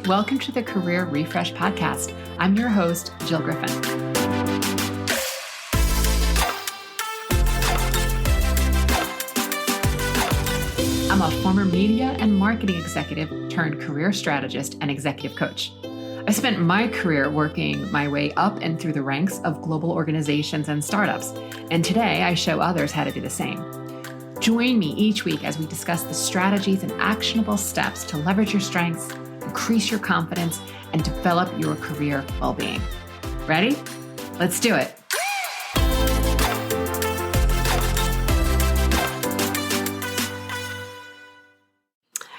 Welcome to the Career Refresh Podcast. I'm your host, Jill Griffin. I'm a former media and marketing executive turned career strategist and executive coach. I spent my career working my way up and through the ranks of global organizations and startups, and today I show others how to do the same. Join me each week as we discuss the strategies and actionable steps to leverage your strengths, increase your confidence, and develop your career well-being. Ready? Let's do it.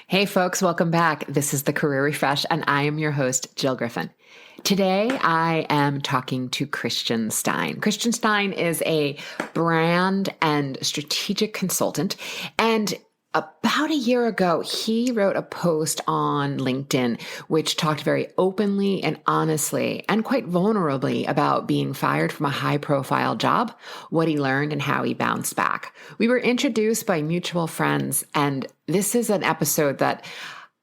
Hey folks, welcome back. This is the Career Refresh, and I am your host, Jill Griffin. Today, I am talking to Christian Stein. Christian Stein is a brand and strategic consultant, and about a year ago, he wrote a post on LinkedIn, which talked very openly and honestly and quite vulnerably about being fired from a high-profile job, what he learned, and how he bounced back. We were introduced by mutual friends, and this is an episode that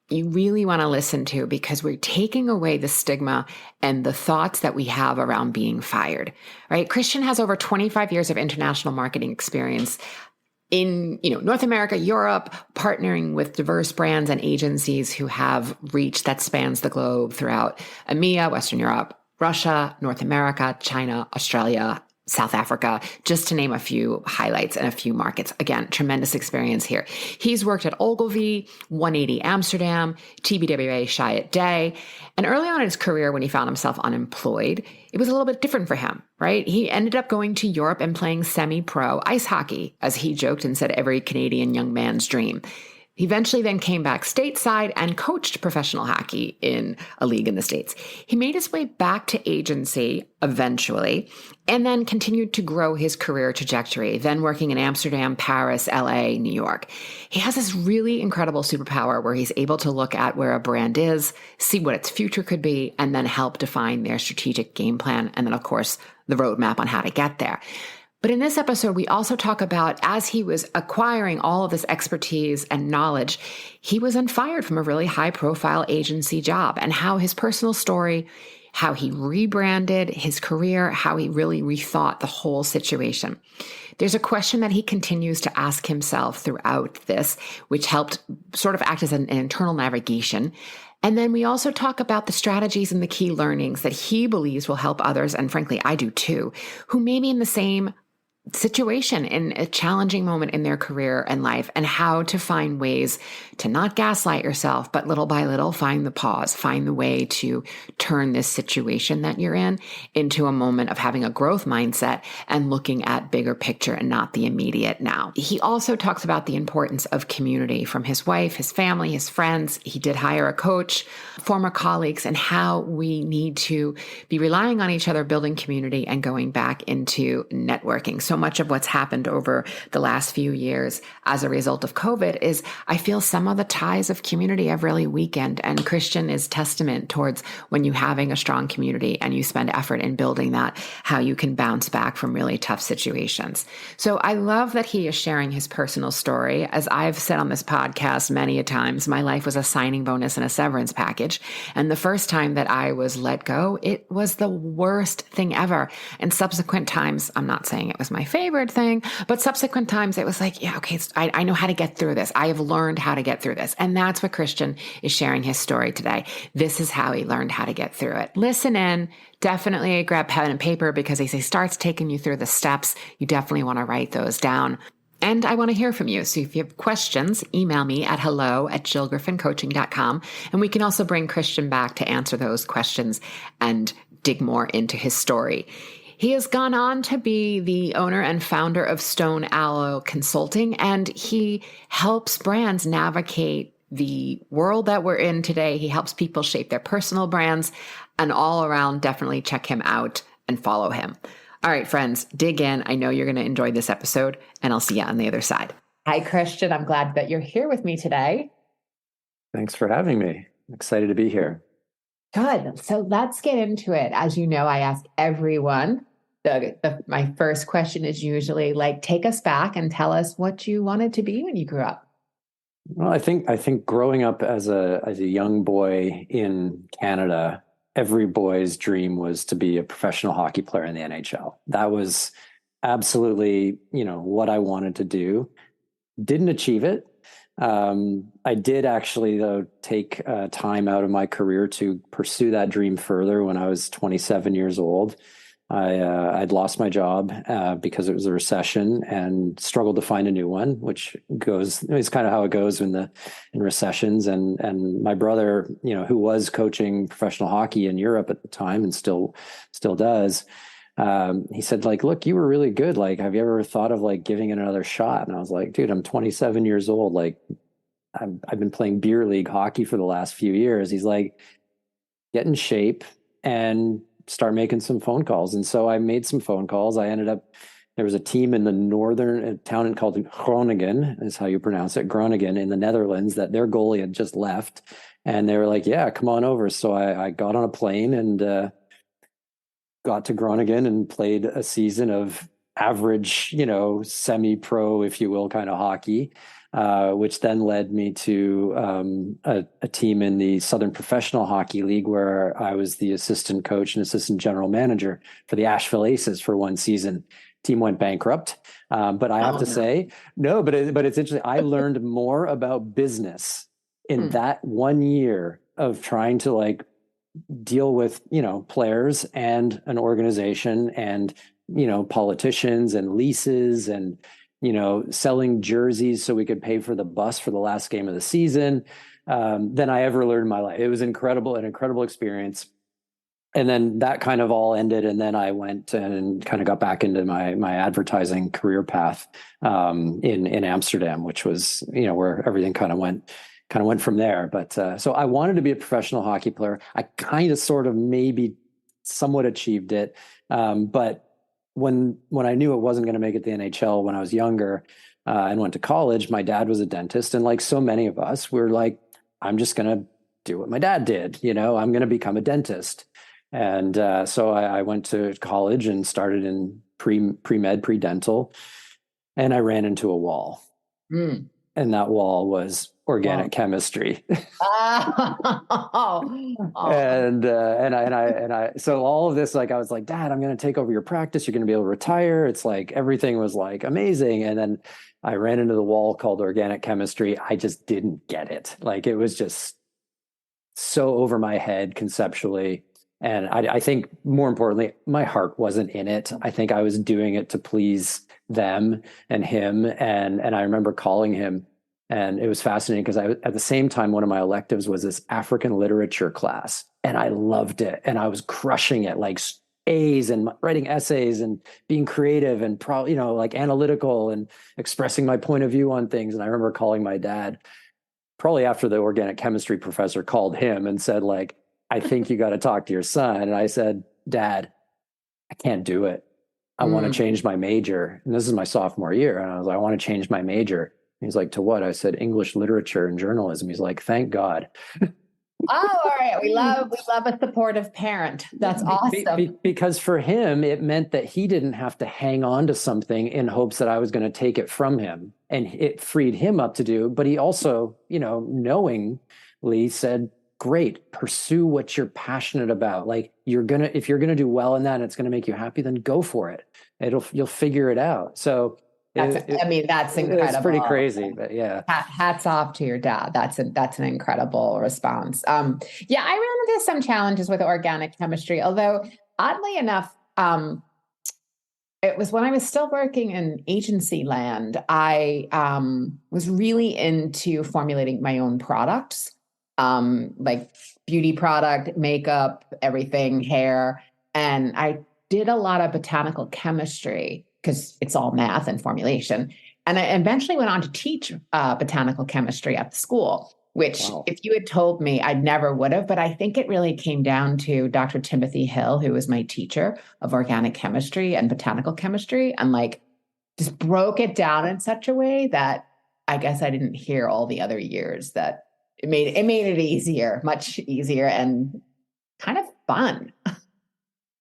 you really want to listen to because we're taking away the stigma and the thoughts that we have around being fired, right? Christian has over 25 years of international marketing experience in North America, Europe, partnering with diverse brands and agencies who have reach that spans the globe throughout EMEA, Western Europe, Russia, North America, China, Australia, South Africa, just to name a few highlights and a few markets. Again, tremendous experience here. He's worked at Ogilvy, 180 Amsterdam, TBWA Chiat Day. And early on in his career, when he found himself unemployed, it was a little bit different for him, right? He ended up going to Europe and playing semi-pro ice hockey, as he joked and said, every Canadian young man's dream. He eventually then came back stateside and coached professional hockey in a league in the States. He made his way back to agency eventually, and then continued to grow his career trajectory, then working in Amsterdam, Paris, LA, New York. He has this really incredible superpower where he's able to look at where a brand is, see what its future could be, and then help define their strategic game plan, and then, of course, the roadmap on how to get there. But in this episode, we also talk about as he was acquiring all of this expertise and knowledge, he was then fired from a really high-profile agency job, and how his personal story, how he rebranded his career, how he really rethought the whole situation. There's a question that he continues to ask himself throughout this, which helped sort of act as an internal navigation. And then we also talk about the strategies and the key learnings that he believes will help others, and frankly, I do too, who may be in the same situation in a challenging moment in their career and life, and how to find ways to not gaslight yourself, but little by little find the pause, find the way to turn this situation that you're in into a moment of having a growth mindset and looking at bigger picture and not the immediate now. He also talks about the importance of community from his wife, his family, his friends. He did hire a coach, former colleagues, and how we need to be relying on each other, building community, and going back into networking. So much of what's happened over the last few years as a result of COVID is I feel some of the ties of community have really weakened, and Christian is testament towards when you having a strong community and you spend effort in building that, how you can bounce back from really tough situations. So I love that he is sharing his personal story. As I've said on this podcast many a times, my life was a signing bonus and a severance package. And the first time that I was let go, it was the worst thing ever. And subsequent times, I'm not saying it was my favorite thing, but subsequent times it was like, yeah, okay, I know how to get through this. I have learned how to get through this. And that's what Christian is sharing his story today. This is how he learned how to get through it. Listen in, definitely grab pen and paper, because as he starts taking you through the steps, you definitely want to write those down. And I want to hear from you. So if you have questions, email me at hello@jillgriffincoaching.com. And we can also bring Christian back to answer those questions and dig more into his story. He has gone on to be the owner and founder of Stone Aloe Consulting, and he helps brands navigate the world that we're in today. He helps people shape their personal brands, and all around, definitely check him out and follow him. All right, friends, dig in. I know you're going to enjoy this episode, and I'll see you on the other side. Hi, Christian. I'm glad that you're here with me today. Thanks for having me. I'm excited to be here. Good. So let's get into it. As you know, I ask everyone, my first question is usually like, take us back and tell us what you wanted to be when you grew up. Well, I think growing up as a young boy in Canada, every boy's dream was to be a professional hockey player in the NHL. That was absolutely, what I wanted to do. Didn't achieve it. I did actually, though, take time out of my career to pursue that dream further when I was 27 years old. I'd lost my job because it was a recession and struggled to find a new one, which goes is kind of how it goes in recessions. And my brother, who was coaching professional hockey in Europe at the time and still does, he said, like, look, you were really good. Like, have you ever thought of like giving it another shot? And I was like, dude, I'm 27 years old. Like, I've been playing beer league hockey for the last few years. He's like, get in shape and start making some phone calls. And so I made some phone calls. I ended up, there was a team in the northern town called Groningen, is how you pronounce it, Groningen in the Netherlands, that their goalie had just left. And they were like, yeah, come on over. So I got on a plane and got to Groningen and played a season of average, semi-pro, if you will, kind of hockey, which then led me to a team in the Southern Professional Hockey League where I was the assistant coach and assistant general manager for the Asheville Aces for one season. Team went bankrupt, but I have Oh to no. say, no, but it's interesting. I learned more about business in Hmm. that 1 year of trying to like deal with players and an organization and politicians and leases and selling jerseys so we could pay for the bus for the last game of the season than I ever learned in my life. It was incredible, an incredible experience. And then that kind of all ended, and then I went and kind of got back into my advertising career path in Amsterdam, which was where everything kind of went from there. But so I wanted to be a professional hockey player. I kind of sort of maybe somewhat achieved it, but when I knew it wasn't going to make it to the NHL when I was younger and went to college, my dad was a dentist, and like so many of us, we're like, I'm just going to do what my dad did. I'm going to become a dentist. And so I went to college and started in pre-med, pre-dental, and I ran into a wall. Hmm. And that wall was Wow. organic chemistry. Oh. And so all of this, like, I was like, Dad, I'm going to take over your practice. You're going to be able to retire. It's like everything was like amazing. And then I ran into the wall called organic chemistry. I just didn't get it. Like, it was just so over my head conceptually. And I think more importantly, my heart wasn't in it. I think I was doing it to please them and him. And I remember calling him, and it was fascinating because at the same time, one of my electives was this African literature class, and I loved it, and I was crushing it, like A's and writing essays and being creative and probably like analytical and expressing my point of view on things. And I remember calling my dad probably after the organic chemistry professor called him and said, like, I think you got to talk to your son. And I said, Dad, I can't do it. I want to Mm. change my major. And this is my sophomore year. And I was like, I want to change my major. He's like, to what? I said, English literature and journalism. He's like, thank God. Oh, all right. We love a supportive parent. That's awesome. Because for him, it meant that he didn't have to hang on to something in hopes that I was going to take it from him. And it freed him up to do. But he also, knowingly said, great, pursue what you're passionate about. Like, if you're going to do well in that and it's going to make you happy, then go for it. You'll figure it out. So I mean, that's it's pretty incredible. crazy, but yeah. Hats off to your dad. That's an incredible response. Yeah, I ran into some challenges with organic chemistry, although oddly enough, it was when I was still working in agency land. I was really into formulating my own products, like beauty product, makeup, everything, hair. And I did a lot of botanical chemistry because it's all math and formulation. And I eventually went on to teach botanical chemistry at the school, which Wow. if you had told me, I never would have. But I think it really came down to Dr. Timothy Hill, who was my teacher of organic chemistry and botanical chemistry, and like just broke it down in such a way that I guess I didn't hear all the other years that it made it easier, much easier and kind of fun.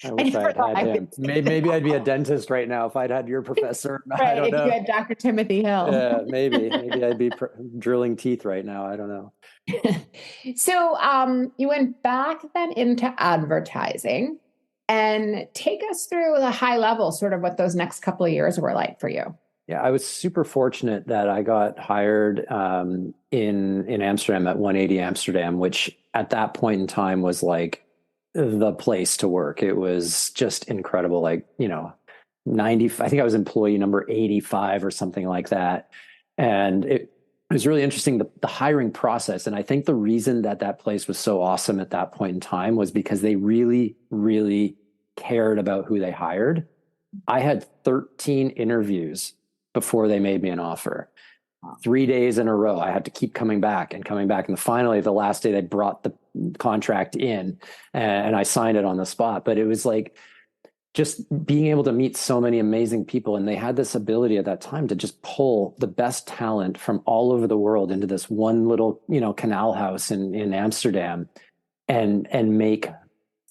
I I wish I never had thought had I him. would say Maybe I'd be a that. dentist right now if I'd had your professor. I Right, don't if you know. had Dr. Timothy Hill. Maybe I'd be drilling teeth right now. I don't know. So, you went back then into advertising and take us through the high level, sort of what those next couple of years were like for you. Yeah, I was super fortunate that I got hired in Amsterdam at 180 Amsterdam, which at that point in time was like the place to work. It was just incredible. Like, 90, I think I was employee number 85 or something like that. And it was really interesting, the hiring process. And I think the reason that that place was so awesome at that point in time was because they really, really cared about who they hired. I had 13 interviews before they made me an offer. 3 days in a row, I had to keep coming back and coming back. And finally, the last day, they brought the contract in and I signed it on the spot. But it was like just being able to meet so many amazing people. And they had this ability at that time to just pull the best talent from all over the world into this one little, canal house in Amsterdam and make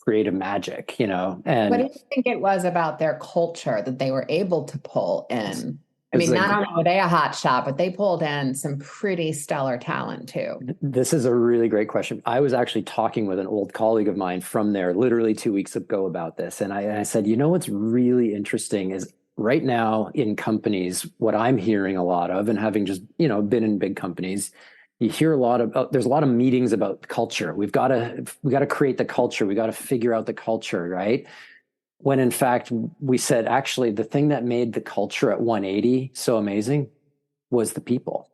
creative magic, What do and you think it was about their culture that they were able to pull in? I it's mean, a not only were they a hot shot, but they pulled in some pretty stellar talent too. This is a really great question. I was actually talking with an old colleague of mine from there literally 2 weeks ago about this. And I said, what's really interesting is right now in companies, what I'm hearing a lot of, and having just, been in big companies, you hear a lot of, there's a lot of meetings about culture. We got to create the culture. We got to figure out the culture, right? When in fact, we said, actually, the thing that made the culture at 180 so amazing was the people.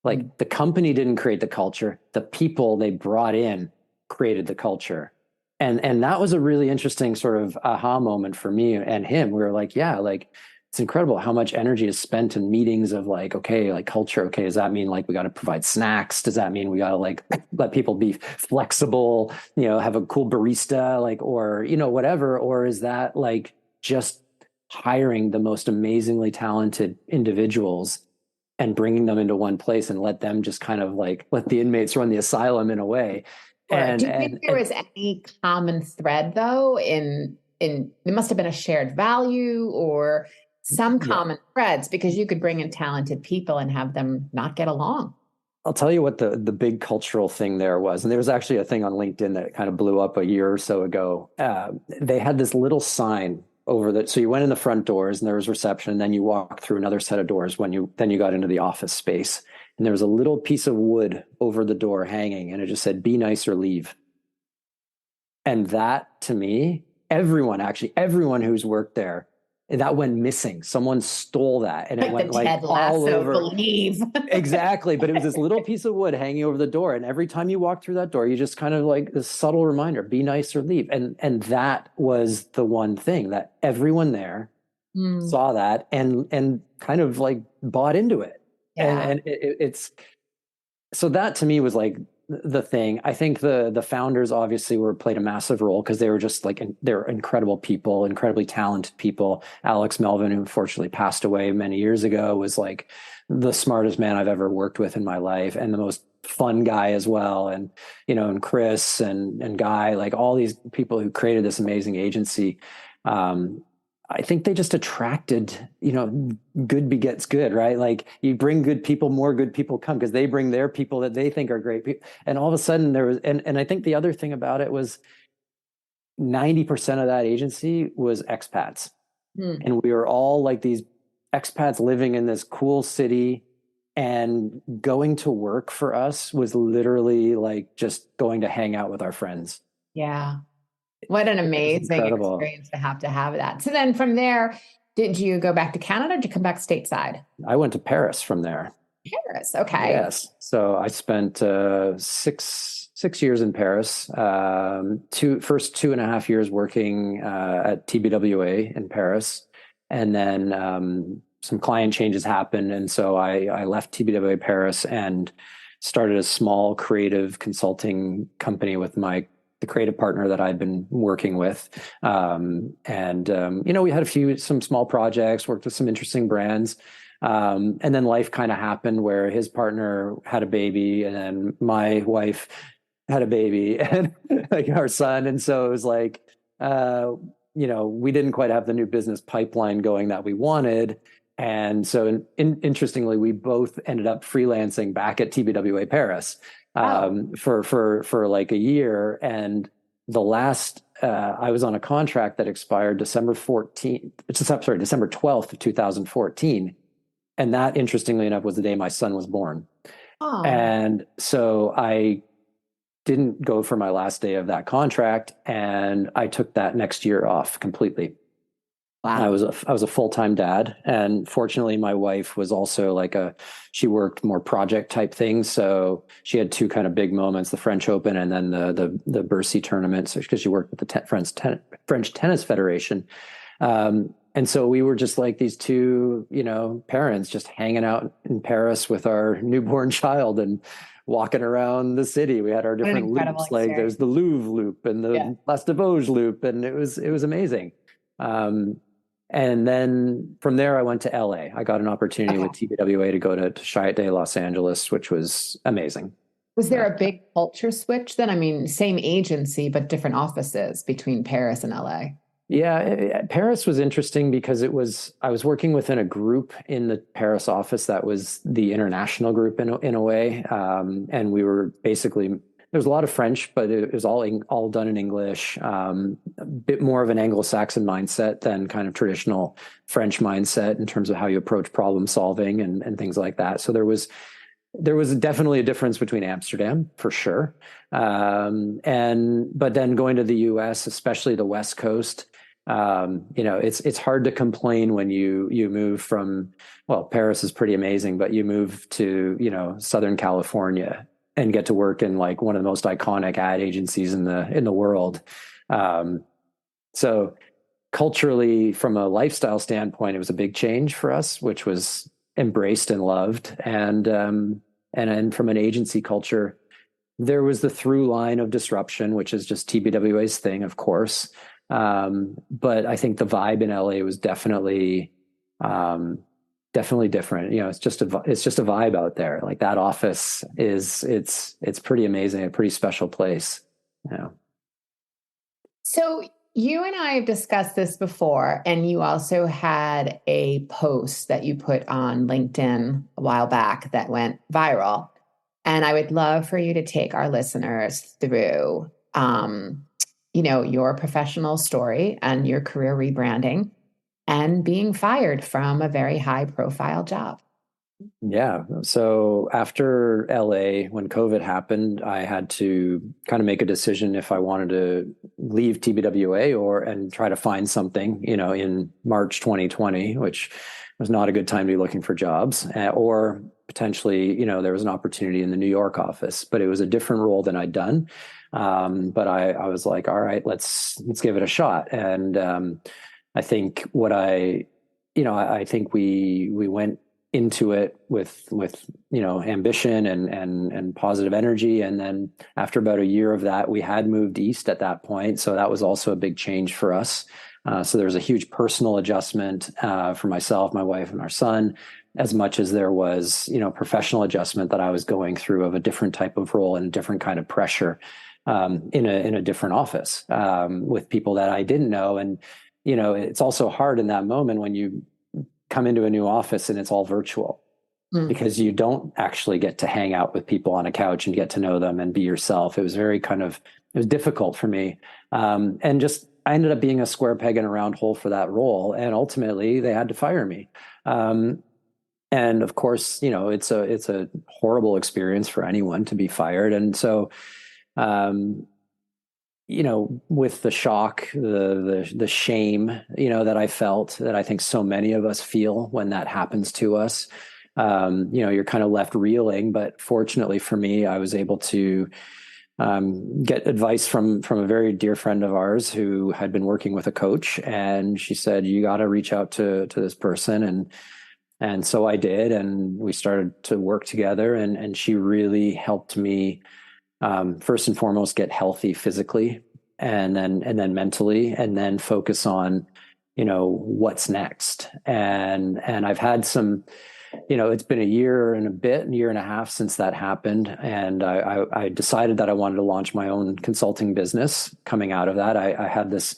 Like the company didn't create the culture, the people they brought in created the culture. And that was a really interesting sort of aha moment for me and him. We were like, yeah, like it's incredible how much energy is spent in meetings of like, okay, like culture. Okay, does that mean like we got to provide snacks? Does that mean we got to like let people be flexible, have a cool barista, like, or, whatever? Or is that like just hiring the most amazingly talented individuals and bringing them into one place and let them just kind of like let the inmates run the asylum in a way. Or And do you think there was any common thread though in there must have been a shared value or some yeah, common threads because you could bring in talented people and have them not get along. I'll tell you what the big cultural thing there was. And there was actually a thing on LinkedIn that kind of blew up a year or so ago. They had this little sign over that. So you went in the front doors and there was reception, and then you walked through another set of doors then you got into the office space. And there was a little piece of wood over the door hanging, and it just said, "Be nice or leave." And that to me, everyone who's worked there, that went missing. Someone stole that and it Like went the like Ted all Lasso over. believe. Exactly. But it was this little piece of wood hanging over the door. And every time you walk through that door, you just kind of like this subtle reminder, be nice or leave. And that was the one thing that everyone there saw that and kind of like bought into it. Yeah. And it's so that to me was like the thing. I think the founders obviously played a massive role because they were just like they're incredible people, incredibly talented people. Alex Melvin, who unfortunately passed away many years ago, was like the smartest man I've ever worked with in my life, and the most fun guy as well. And and Chris and Guy, like all these people who created this amazing agency. I think they just attracted, good begets good, right? Like you bring good people, more good people come because they bring their people that they think are great people. And all of a sudden there was, and I think the other thing about it was 90% of that agency was expats. And we were all like these expats living in this cool city, and going to work for us was literally like just going to hang out with our friends. Yeah. What an It was amazing incredible. experience to have that. So then from there, did you go back to Canada or did you come back stateside? I went to Paris from there. Paris. Okay. Yes. So I spent 6 years in Paris. First 2.5 years working at TBWA in Paris, and then some client changes happened, and so I left TBWA Paris and started a small creative consulting company with the creative partner that I'd been working with. We had some small projects, worked with some interesting brands. And then life kind of happened where his partner had a baby, and then my wife had a baby and like our son. And so it was like, we didn't quite have the new business pipeline going that we wanted. And so interestingly, we both ended up freelancing back at TBWA Paris for like a year. And the last, I was on a contract that expired December 12th of 2014. And that, interestingly enough, was the day my son was born. Oh. And so I didn't go for my last day of that contract, and I took that next year off completely. Wow. I was a full-time dad, and fortunately my wife was also she worked more project type things, so she had two kind of big moments: the French Open and then the Bercy tournament, because she worked with the French Tennis Federation. And so we were just like these two, parents just hanging out in Paris with our newborn child and walking around the city. We had our different loops, like there's the Louvre loop and the Place de Vosges loop, and it was amazing. And then from there, I went to LA. I got an opportunity with TBWA to go to Chiat Los Angeles, which was amazing. Was there a big culture switch then? I mean, same agency, but different offices between Paris and LA. Yeah, Paris was interesting because I was working within a group in the Paris office that was the international group in a way. And we were basically, there was a lot of French, but it was all done in English, a bit more of an Anglo-Saxon mindset than kind of traditional French mindset in terms of how you approach problem solving and things like that. So there was definitely a difference between Amsterdam, for sure. But then going to the US, especially the West Coast, it's hard to complain when you move from, well, Paris is pretty amazing, but you move to, Southern California and get to work in like one of the most iconic ad agencies in the world. So culturally, from a lifestyle standpoint, it was a big change for us, which was embraced and loved. And from an agency culture, there was the through line of disruption, which is just TBWA's thing, of course. But I think the vibe in LA was definitely different. It's just a vibe out there. Like that office it's pretty amazing, a pretty special place. So you and I have discussed this before, and you also had a post that you put on LinkedIn a while back that went viral. And I would love for you to take our listeners through, your professional story and your career rebranding and being fired from a very high profile job. Yeah. So after LA, when COVID happened, I had to kind of make a decision if I wanted to leave TBWA and try to find something, in March 2020, which was not a good time to be looking for jobs, or potentially, there was an opportunity in the New York office, but it was a different role than I'd done. But I was like, all right, let's give it a shot. And I think I think we went into it with ambition and positive energy. And then after about a year of that, we had moved east at that point. So that was also a big change for us. So there was a huge personal adjustment for myself, my wife, and our son, as much as there was, professional adjustment that I was going through of a different type of role and a different kind of pressure in a different office with people that I didn't know. And, it's also hard in that moment when you come into a new office and it's all virtual because you don't actually get to hang out with people on a couch and get to know them and be yourself. It was it was difficult for me. And just, I ended up being a square peg in a round hole for that role. And ultimately they had to fire me. And of course, it's a horrible experience for anyone to be fired. And so, with the shock, the shame, that I felt, that I think so many of us feel when that happens to us, you're kind of left reeling. But fortunately for me, I was able to get advice from a very dear friend of ours who had been working with a coach, and she said, you got to reach out to this person. And so I did, and we started to work together, and she really helped me, first and foremost, get healthy physically, and then mentally, and then focus on, what's next. And I've had some, it's been a year and a half since that happened. And I decided that I wanted to launch my own consulting business coming out of that. I had this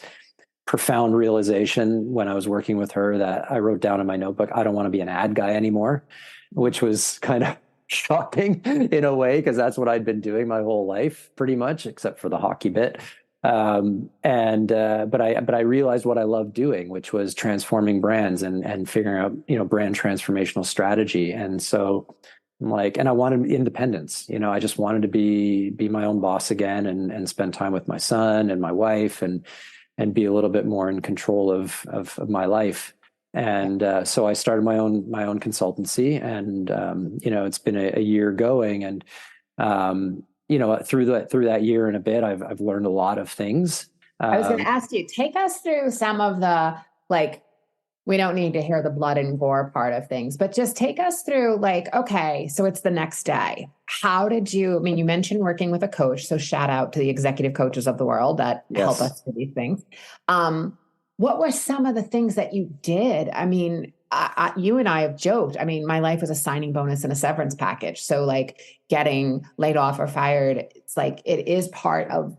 profound realization when I was working with her that I wrote down in my notebook, I don't want to be an ad guy anymore, which was kind of shocking in a way, because that's what I'd been doing my whole life pretty much, except for the hockey bit. But I realized what I loved doing, which was transforming brands and figuring out, brand transformational strategy. And so and I wanted independence, I just wanted to be my own boss again, and spend time with my son and my wife, and be a little bit more in control of my life. And so I started my own consultancy, and it's been a year going, and through that year and a bit, I've learned a lot of things. I was going to ask you, take us through some of the, we don't need to hear the blood and gore part of things, but just take us through okay, so it's the next day. How did you mentioned working with a coach, so shout out to the executive coaches of the world that help us with these things. What were some of the things that you did? You and I have joked. My life was a signing bonus and a severance package. So getting laid off or fired, it's it is part of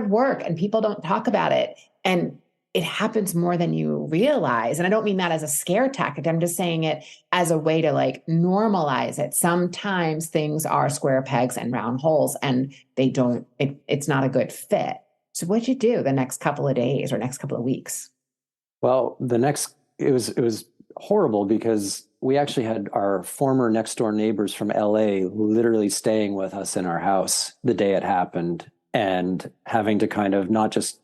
work, and people don't talk about it. And it happens more than you realize. And I don't mean that as a scare tactic. I'm just saying it as a way to normalize it. Sometimes things are square pegs and round holes, and it's not a good fit. So what'd you do the next couple of days or next couple of weeks? Well, it was horrible, because we actually had our former next door neighbors from LA literally staying with us in our house the day it happened, and having to kind of not just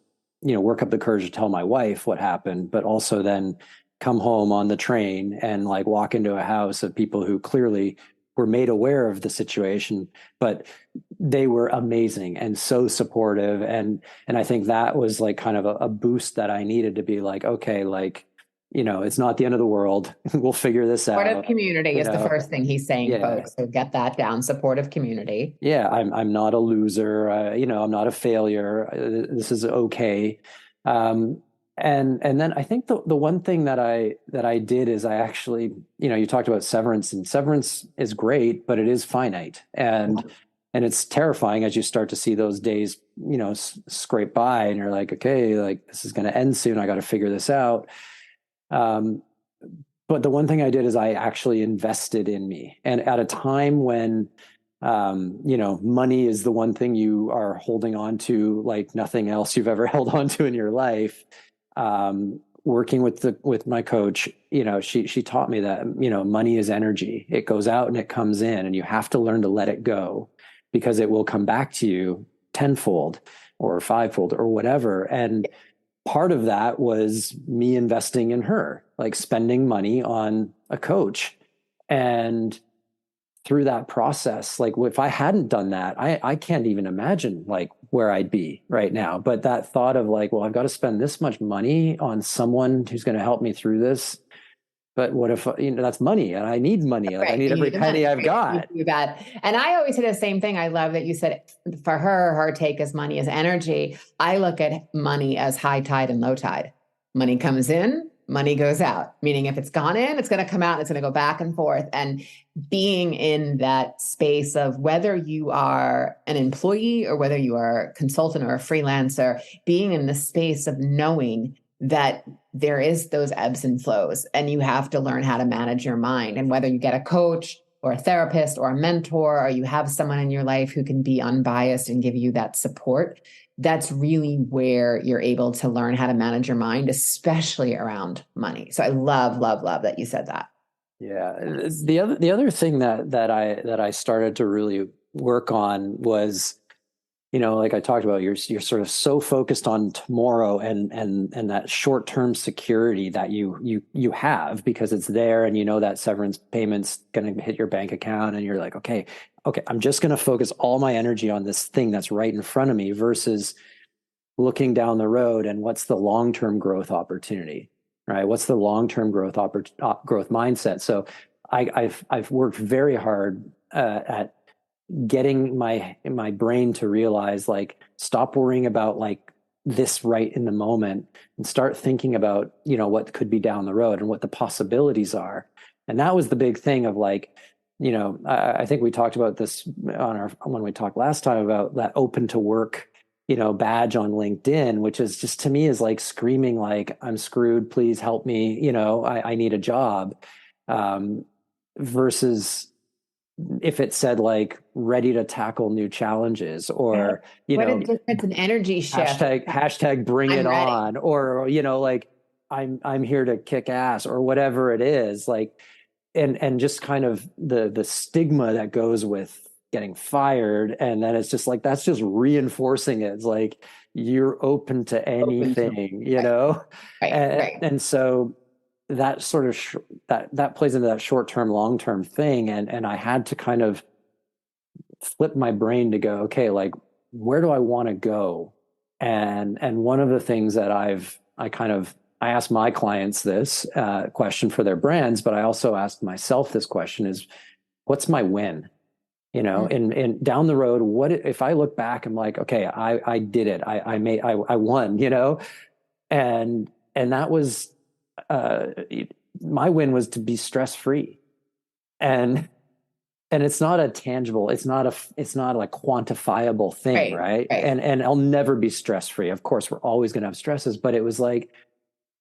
work up the courage to tell my wife what happened, but also then come home on the train and walk into a house of people who clearly were made aware of the situation, but they were amazing and so supportive. And I think that was kind of a boost that I needed to be okay, it's not the end of the world. We'll figure this out. Supportive community is the first thing he's saying, folks. So get that down. Supportive community. Yeah, I'm not a loser. I'm not a failure. This is okay. And then I think the one thing that I did is I actually, you talked about severance, and severance is great, but it is finite, and it's terrifying as you start to see those days, scrape by, and you're okay, this is going to end soon. I got to figure this out. But the one thing I did is I actually invested in me. And at a time when, money is the one thing you are holding on to like nothing else you've ever held on to in your life. Working with my coach, she taught me that, money is energy. It goes out and it comes in, and you have to learn to let it go, because it will come back to you tenfold or fivefold or whatever. And part of that was me investing in her, spending money on a coach. And through that process, if I hadn't done that, I can't even imagine where I'd be right now. But that thought of well, I've got to spend this much money on someone who's going to help me through this. But what if, that's money, and I need money. I need every penny I've got. You bet. And I always say the same thing. I love that you said for her take is money is energy. I look at money as high tide and low tide. Money comes in, money goes out. Meaning if it's gone in, it's going to come out, and it's going to go back and forth. And being in that space of whether you are an employee or whether you are a consultant or a freelancer, being in the space of knowing that there is those ebbs and flows, and you have to learn how to manage your mind. And whether you get a coach or a therapist or a mentor, or you have someone in your life who can be unbiased and give you that support, that's really where you're able to learn how to manage your mind, especially around money. So I love, love, love that you said that. Yeah. The other thing that I started to really work on was, like I talked about, you're sort of so focused on tomorrow and that short-term security that you have because it's there, and that severance payment's going to hit your bank account, and you're okay, I'm just going to focus all my energy on this thing that's right in front of me, versus looking down the road and what's the long-term growth opportunity, right? What's the long-term growth mindset? So I've worked very hard at getting my brain to realize stop worrying about this right in the moment, and start thinking about what could be down the road and what the possibilities are. And that was the big thing of I think we talked about this when we talked last time about that open to work badge on LinkedIn, which is just to me is like screaming like I'm screwed, please help me, I need a job. Versus if it said like ready to tackle new challenges, or What a difference in energy shift. hashtag bring I'm it ready. on, or like I'm here to kick ass, or whatever it is, like, and just kind of the stigma that goes with getting fired. And then it's just like that's just reinforcing it. It's like you're open to Open to anything, right. and so that sort of that plays into that short-term long-term thing. And I had to kind of flip my brain to go, okay, like where do I want to go? And one of the things that I asked my clients this question for their brands, but I also asked myself this question: is what's my win? And down the road, what if I look back, I'm like, okay, I did it, I won, and that was uh, my win was to be stress free. And it's not a tangible, it's not a quantifiable thing, right? And I'll never be stress free. Of course, we're always going to have stresses, but it was like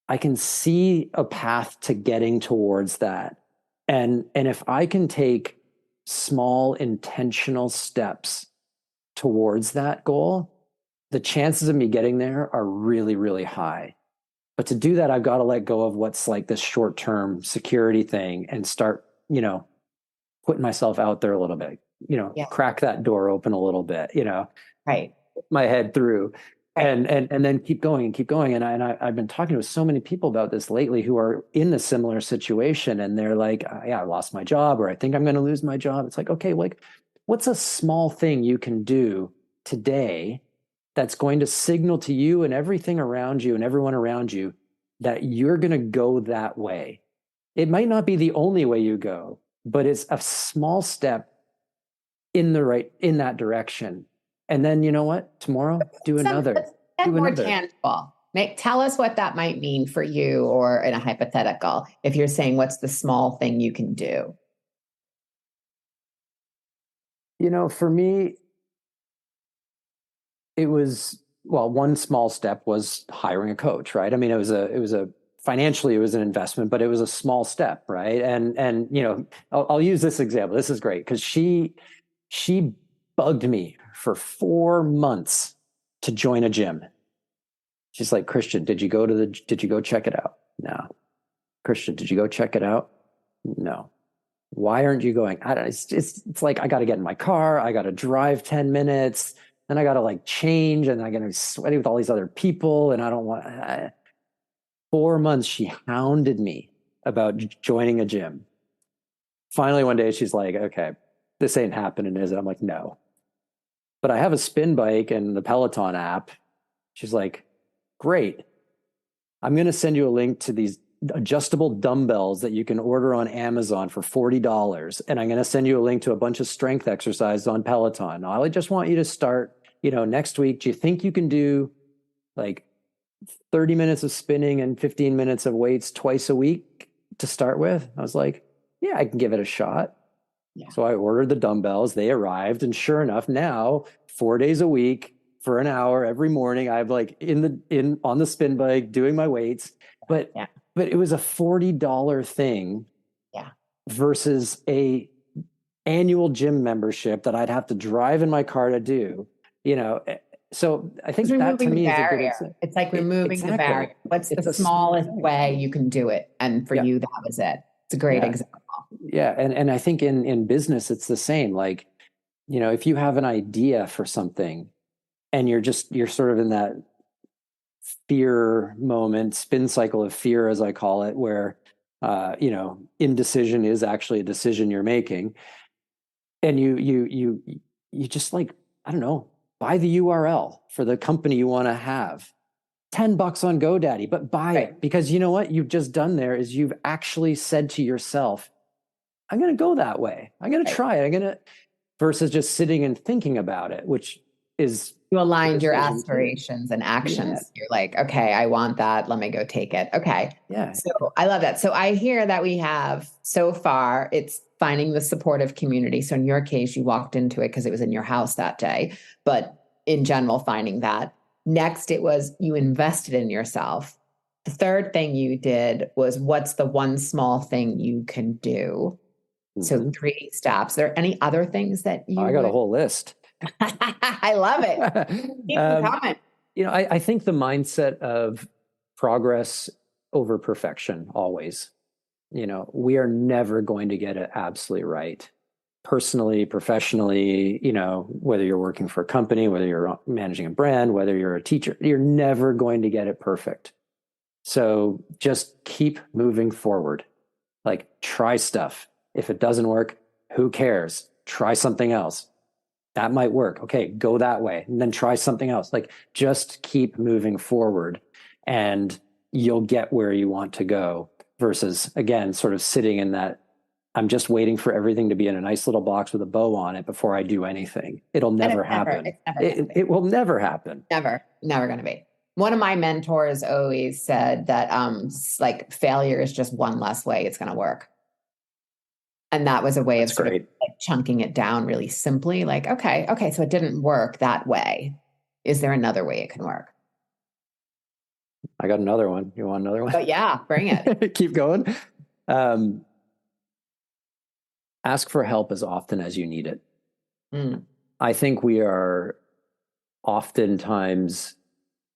I can see a path to getting towards that. And if I can take small intentional steps towards that goal, the chances of me getting there are really, really high. But to do that, I've got to let go of what's like this short-term security thing and start, putting myself out there a little bit, crack that door open a little bit, Right. my head through, and then keep going and keep going. And I've been talking to so many people about this lately who are in a similar situation, and they're like, yeah, I lost my job, or I think I'm going to lose my job. It's like, okay, like what's a small thing you can do today that's going to signal to you and everything around you and everyone around you that you're going to go that way? It might not be the only way you go, but it's a small step in that direction. And then you know what? Tomorrow, do another. Get more tangible. Tell us what that might mean for you, or in a hypothetical, if you're saying what's the small thing you can do. For me, it was, well, one small step was hiring a coach, right? I mean, it was a financially, it was an investment, but it was a small step, right? And I'll use this example. This is great because she bugged me for 4 months to join a gym. She's like, Christian, did you go check it out? No. Christian, did you go check it out? No. Why aren't you going? I don't. It's like I got to get in my car. I got to drive 10 minutes. Then I got to like change, and I got to be sweaty with all these other people, and I don't want. 4 months she hounded me about joining a gym. Finally, one day she's like, "Okay, this ain't happening, is it?" I'm like, "No." But I have a spin bike and the Peloton app. She's like, "Great. I'm going to send you a link to these adjustable dumbbells that you can order on Amazon for $40. And I'm going to send you a link to a bunch of strength exercises on Peloton. Now, I just want you to start, next week. Do you think you can do like 30 minutes of spinning and 15 minutes of weights twice a week to start with?" I was like, yeah, I can give it a shot. Yeah. So I ordered the dumbbells. They arrived. And sure enough, now 4 days a week for an hour every morning, I'm like on the spin bike doing my weights. But it was a $40 thing, versus a annual gym membership that I'd have to drive in my car to do. So I think that to me is a good example. It's like removing the barrier. What's the smallest way you can do it? And for you, that was it. It's a great example. Yeah. And I think in business, it's the same. Like, if you have an idea for something and you're sort of in that fear moment, spin cycle of fear, as I call it, where, indecision is actually a decision you're making. And you just like, I don't know, buy the URL for the company you want to have. $10 on GoDaddy, but buy it, because you know what you've just done there is you've actually said to yourself, I'm going to go that way. I'm going to try it. Versus just sitting and thinking about it, which is, you aligned your aspirations and actions. You're like, okay, I want that. Let me go take it. Okay. Yeah. So I love that. So I hear that we have, so far, it's finding the supportive community. So in your case, you walked into it because it was in your house that day, but in general, finding that. Next, it was you invested in yourself. The third thing you did was, what's the one small thing you can do? So 3 steps. Are there any other things that you? I got a whole list. I love it. Keep them coming. I think the mindset of progress over perfection always. We are never going to get it absolutely right. Personally, professionally, whether you're working for a company, whether you're managing a brand, whether you're a teacher, you're never going to get it perfect. So just keep moving forward. Like, try stuff. If it doesn't work, who cares? Try something else. That might work. Okay, go that way, and then try something else. Like, just keep moving forward and you'll get where you want to go, versus, again, sort of sitting in that, I'm just waiting for everything to be in a nice little box with a bow on it before I do anything. It'll never happen. It will never happen. Never going to be. One of my mentors always said that like, failure is just one less way it's going to work. And that was a way of sort of like chunking it down really simply. Like, okay, so it didn't work that way. Is there another way it can work? I got another one. You want another one? But yeah, bring it. Keep going. Ask for help as often as you need it. I think we are oftentimes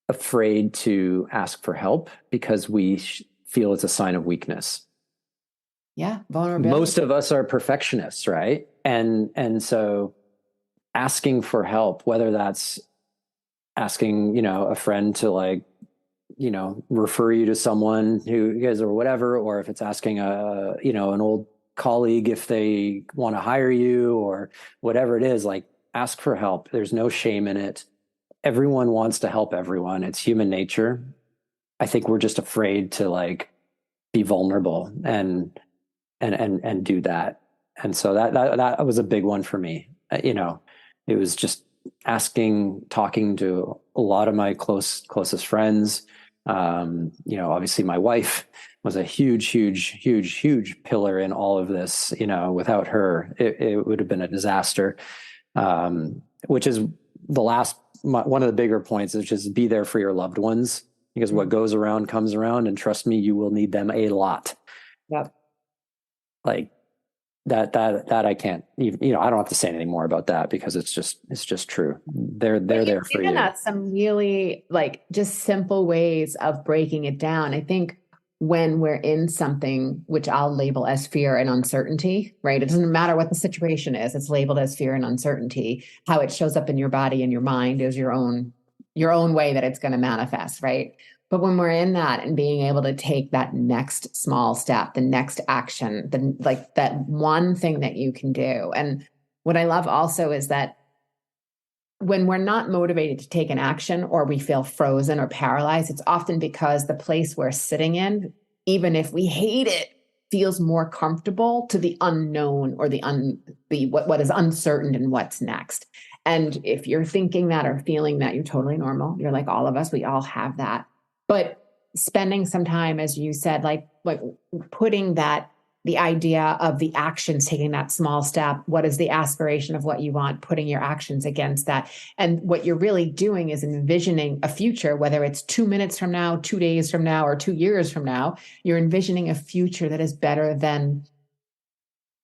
afraid to ask for help because we feel it's a sign of weakness. Yeah, vulnerability. Most of us are perfectionists, right? And so asking for help, whether that's asking, a friend to, like, refer you to someone who you guys, or whatever, or if it's asking an old colleague if they want to hire you, or whatever it is, like, ask for help. There's no shame in it. Everyone wants to help everyone. It's human nature. I think we're just afraid to, like, be vulnerable and do that. And so that was a big one for me. It was just talking to a lot of my closest friends. Obviously my wife was a huge pillar in all of this. Without her, it would have been a disaster. Which is one of the bigger points, is just be there for your loved ones, because what goes around comes around, and trust me, you will need them a lot. Yep. Like that I can't even, I don't have to say anything more about that, because it's just true. They're there for you. Given us some really, like, just simple ways of breaking it down. I think when we're in something, which I'll label as fear and uncertainty, right? It doesn't matter what the situation is. It's labeled as fear and uncertainty. How it shows up in your body and your mind is your own way that it's going to manifest, right? But when we're in that and being able to take that next small step, the next action, that one thing that you can do. And what I love also is that when we're not motivated to take an action, or we feel frozen or paralyzed, it's often because the place we're sitting in, even if we hate it, feels more comfortable to the unknown, or what is uncertain and what's next. And if you're thinking that or feeling that, you're totally normal. You're like all of us. We all have that. But spending some time, as you said, like putting the idea of the actions, taking that small step, what is the aspiration of what you want, putting your actions against that. And what you're really doing is envisioning a future, whether it's 2 minutes from now, 2 days from now, or 2 years from now. You're envisioning a future that is better than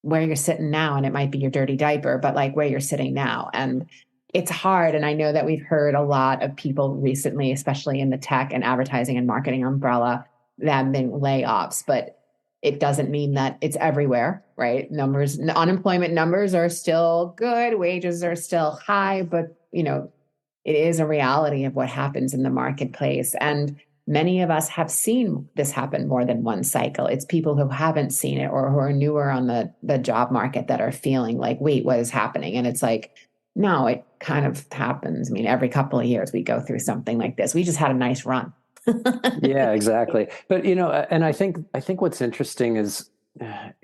where you're sitting now. And it might be your dirty diaper, but like where you're sitting now. And it's hard. And I know that we've heard a lot of people recently, especially in the tech and advertising and marketing umbrella, that have been layoffs, but it doesn't mean that it's everywhere, right? Unemployment numbers are still good. Wages are still high, but it is a reality of what happens in the marketplace. And many of us have seen this happen more than one cycle. It's people who haven't seen it, or who are newer on the job market, that are feeling like, wait, what is happening? And it's like, no, it kind of happens. I mean, every couple of years we go through something like this. We just had a nice run. Yeah, exactly. But and I think what's interesting is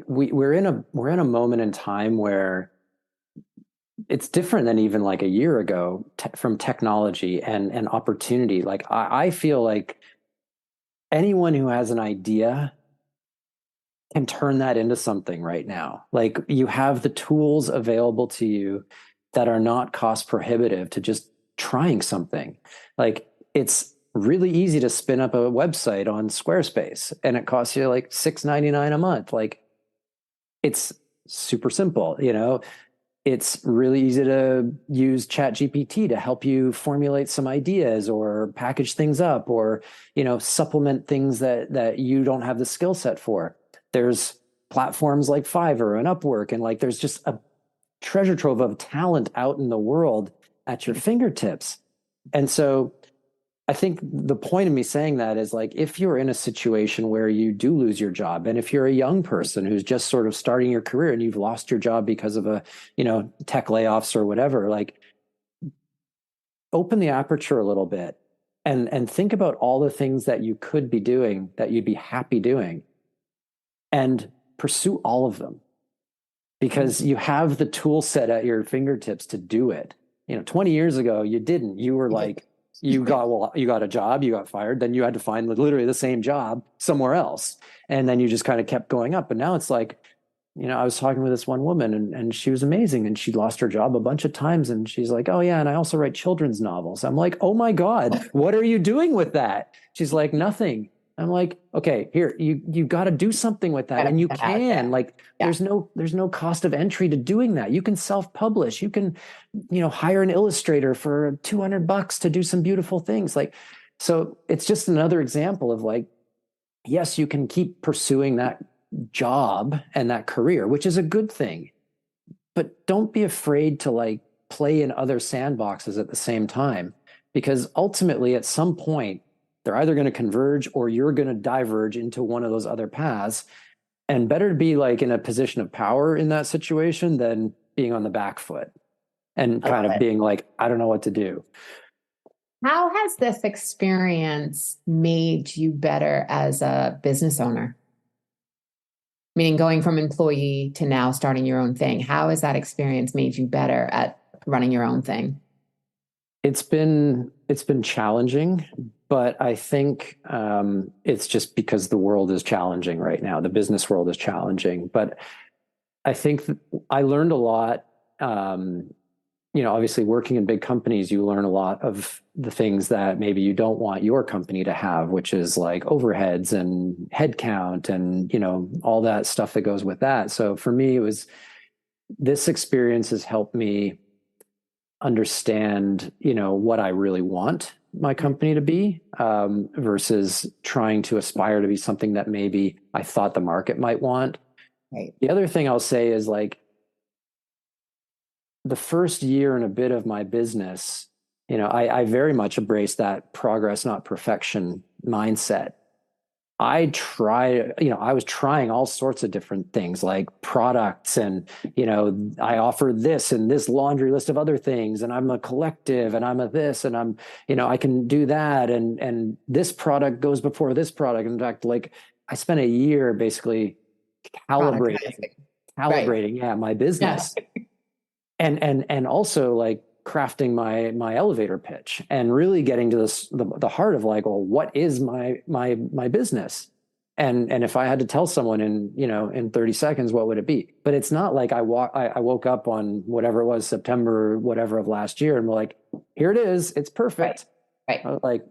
we're in a moment in time where it's different than even like a year ago, from technology and opportunity. Like I feel like anyone who has an idea can turn that into something right now. Like, you have the tools available to you that are not cost prohibitive to just trying something. Like, it's really easy to spin up a website on Squarespace and it costs you like $6.99 a month. Like, it's super simple, you know. It's really easy to use ChatGPT to help you formulate some ideas or package things up, or, you know, supplement things that you don't have the skill set for. There's platforms like Fiverr and Upwork, and like there's just a treasure trove of talent out in the world at your fingertips. And so I think the point of me saying that is, like, if you're in a situation where you do lose your job, and if you're a young person who's just sort of starting your career and you've lost your job because of a, you know, tech layoffs or whatever, like, open the aperture a little bit and think about all the things that you could be doing that you'd be happy doing, and pursue all of them, because you have the tool set at your fingertips to do it. You know, 20 years ago, you didn't. You were like, you got a job, you got fired, then you had to find literally the same job somewhere else. And then you just kind of kept going up. But now it's like, you know, I was talking with this one woman, and she was amazing, and she lost her job a bunch of times. And she's like, oh yeah, and I also write children's novels. I'm like, oh my God, what are you doing with that? She's like, nothing. I'm like, okay, here, you got to do something with that. And you can, like, there's no cost of entry to doing that. You can self-publish. You can, you know, hire an illustrator for $200 to do some beautiful things. Like, so it's just another example of, like, yes, you can keep pursuing that job and that career, which is a good thing, but don't be afraid to, like, play in other sandboxes at the same time, because ultimately at some point, they're either going to converge or you're going to diverge into one of those other paths. And better to be, like, in a position of power in that situation than being on the back foot and kind of being like, I don't know what to do. How has this experience made you better as a business owner? Meaning, going from employee to now starting your own thing. How has that experience made you better at running your own thing? It's been challenging, but I think it's just because the world is challenging right now. The business world is challenging, but I think I learned a lot. You know, obviously working in big companies, you learn a lot of the things that maybe you don't want your company to have, which is like overheads and headcount and, you know, all that stuff that goes with that. So for me, this experience has helped me understand, you know, what I really want my company to be, versus trying to aspire to be something that maybe I thought the market might want. Right. The other thing I'll say is, like, the first year and a bit of my business, you know, I very much embraced that progress, not perfection mindset. I was trying all sorts of different things, like products, and, you know, I offer this and this laundry list of other things, and I'm a collective, and I'm a this, and I'm, you know, I can do that. And this product goes before this product. In fact, like, I spent a year basically calibrating, Right. yeah, my business. Yeah. And also, like, crafting my elevator pitch and really getting to the heart of, like, well, what is my business? And if I had to tell someone in 30 seconds, what would it be? But it's not like I woke up on whatever it was, September, whatever of last year, and we're like, here it is. It's perfect. Right. Like,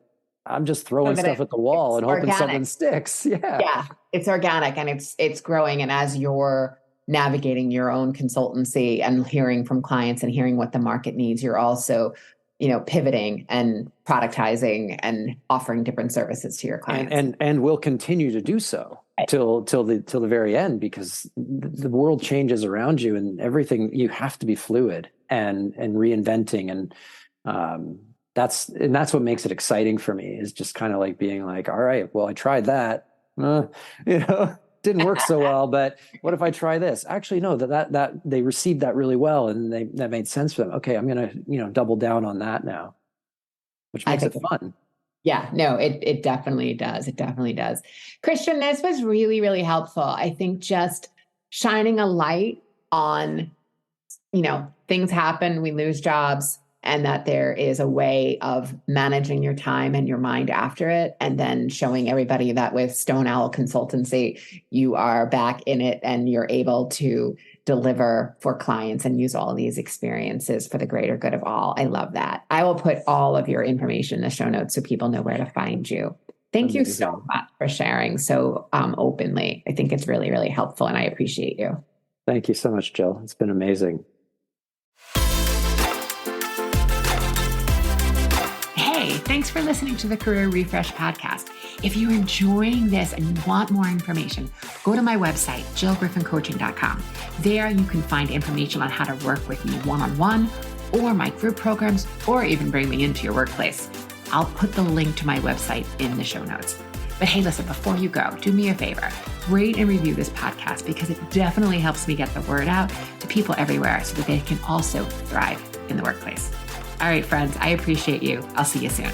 I'm just throwing stuff at the wall and hoping something sticks. Yeah. Yeah. It's organic, and it's growing. And as you're navigating your own consultancy and hearing from clients and hearing what the market needs, you're also, you know, pivoting and productizing and offering different services to your clients. And will continue to do so till the very end, because the world changes around you, and everything, you have to be fluid and reinventing. And that's what makes it exciting for me, is just kind of like being like, all right, well, I tried that, you know, didn't work so well, but what if I try this? Actually, no, that they received that really well, and that made sense for them. Okay, I'm going to, you know, double down on that now, which makes it fun. Yeah, no, it definitely does. It definitely does. Christian, this was really, really helpful. I think just shining a light on, you know, things happen, we lose jobs, and that there is a way of managing your time and your mind after it. And then showing everybody that with Stone Owl Consultancy, you are back in it and you're able to deliver for clients and use all of these experiences for the greater good of all. I love that. I will put all of your information in the show notes so people know where to find you. Thank you so much for sharing so openly. I think it's really, really helpful, and I appreciate you. Thank you so much, Jill. It's been amazing. Hey, thanks for listening to the Career Refresh podcast. If you're enjoying this and you want more information, go to my website, jillgriffincoaching.com. There you can find information on how to work with me one-on-one, or my group programs, or even bring me into your workplace. I'll put the link to my website in the show notes. But hey, listen, before you go, do me a favor, rate and review this podcast, because it definitely helps me get the word out to people everywhere so that they can also thrive in the workplace. All right, friends, I appreciate you. I'll see you soon.